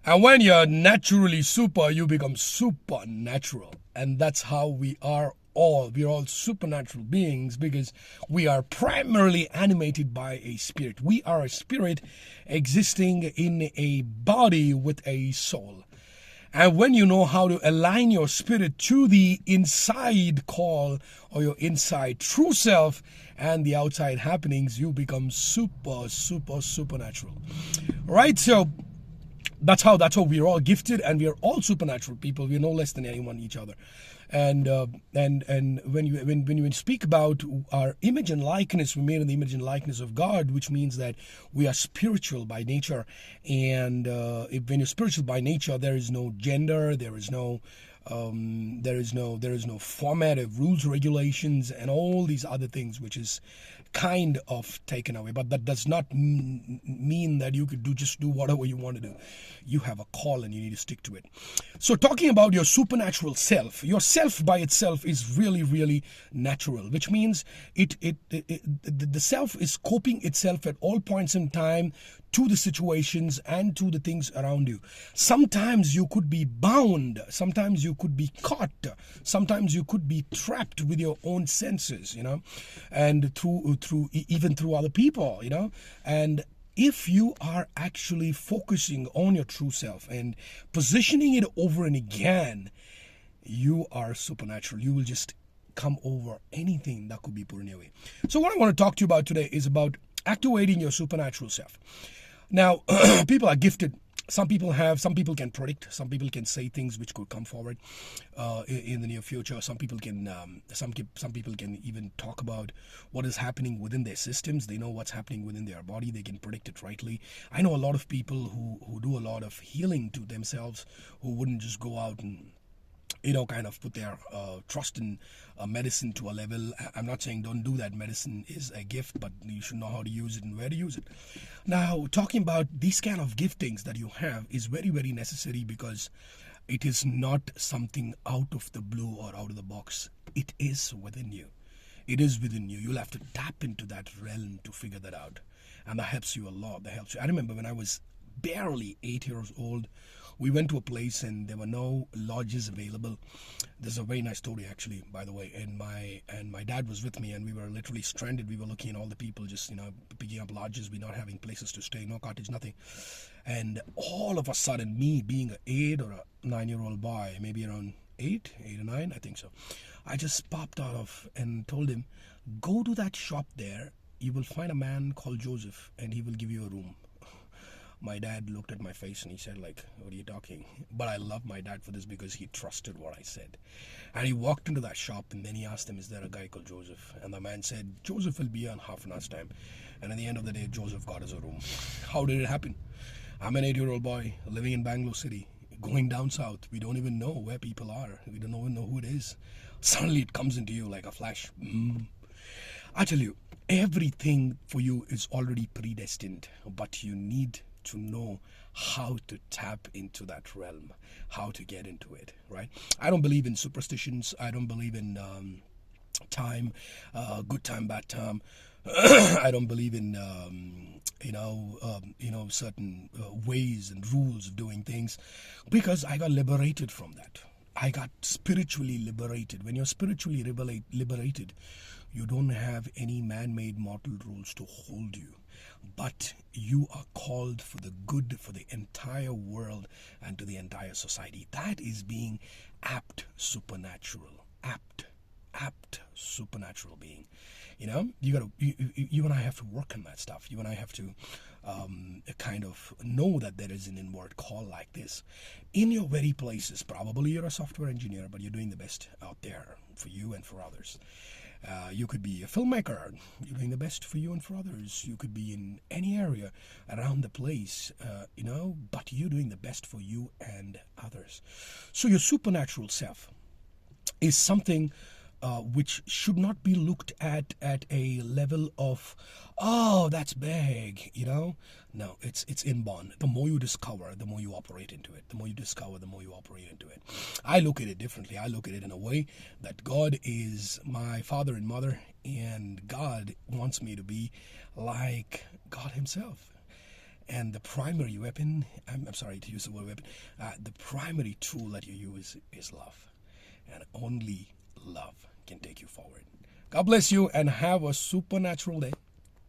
And when you're naturally super, you become supernatural. And that's how we are all. We're all supernatural beings because we are primarily animated by a spirit. We are a spirit existing in a body with a soul. And when you know how to align your spirit to the inside call or your inside true self and the outside happenings, you become supernatural. Right? So that's how we're all gifted, and we're all supernatural people. We're no less than anyone each other. And when you speak about our image and likeness, we made in the image and likeness of God, which means that we are spiritual by nature. And when you're spiritual by nature, there is no gender, there is no formative rules, regulations, and all these other things, which is kind of taken away. But that does not mean that you could just do whatever you want to do. You have a call and you need to stick to it. So talking about your supernatural self, your self by itself is really, really natural, which means the self is coping itself at all points in time to the situations and to the things around you. Sometimes you could be bound, sometimes you could be caught, sometimes you could be trapped with your own senses, and even through other people, and if you are actually focusing on your true self and positioning it over and again, you are supernatural. You will just come over anything that could be put in your way. So what I want to talk to you about today is about activating your supernatural self. Now, people are gifted. Some people can predict. Some people can say things which could come forward in the near future. Some people can even talk about what is happening within their systems. They know what's happening within their body. They can predict it rightly. I know a lot of people who do a lot of healing to themselves, who wouldn't just go out and kind of put their trust in medicine to a level. I'm not saying don't do that. Medicine is a gift, but you should know how to use it and where to use it. Now, talking about these kind of giftings that you have is very, very necessary, because it is not something out of the blue or out of the box. It is within you. It is within you. You'll have to tap into that realm to figure that out. And that helps you a lot. That helps you. I remember when I was barely 8 years old, we went to a place and there were no lodges available. There's a very nice story, actually, by the way. And my dad was with me, and we were literally stranded. We were looking at all the people just picking up lodges. We're not having places to stay, no cottage, nothing. And all of a sudden, me being an 8 or a 9-year-old boy, maybe around 8 or 9, I think so, I just popped out of and told him, go to that shop there. You will find a man called Joseph, and he will give you a room. My dad looked at my face and he said, what are you talking? But I love my dad for this, because he trusted what I said. And he walked into that shop, and then he asked him, is there a guy called Joseph? And the man said, Joseph will be here in half an hour's time. And at the end of the day, Joseph got us a room. How did it happen? I'm an 8-year-old boy living in Bangalore City, going down south. We don't even know where people are. We don't even know who it is. Suddenly it comes into you like a flash. I tell you, everything for you is already predestined, but you need to know how to tap into that realm, how to get into it, right? I don't believe in superstitions. I don't believe in time, good time, bad time. I don't believe in certain ways and rules of doing things, because I got liberated from that. I got spiritually liberated. When you're spiritually liberated, you don't have any man-made mortal rules to hold you. But you are called for the good for the entire world and to the entire society. That is being apt supernatural. Apt supernatural being. You and I have to work on that stuff. You and I have to kind of know that there is an inward call like this in your very places. Probably you're a software engineer, but you're doing the best out there for you and for others. You could be a filmmaker. You're doing the best for you and for others. You could be in any area around the place, but you're doing the best for you and others. So your supernatural self is something which should not be looked at a level of, oh, that's big, No, it's inborn. The more you discover, the more you operate into it. The more you discover, the more you operate into it. I look at it differently. I look at it in a way that God is my father and mother, and God wants me to be like God himself. And the primary weapon, I'm sorry to use the word weapon, the primary tool that you use is love. And only love can take you forward. God bless you and have a supernatural day.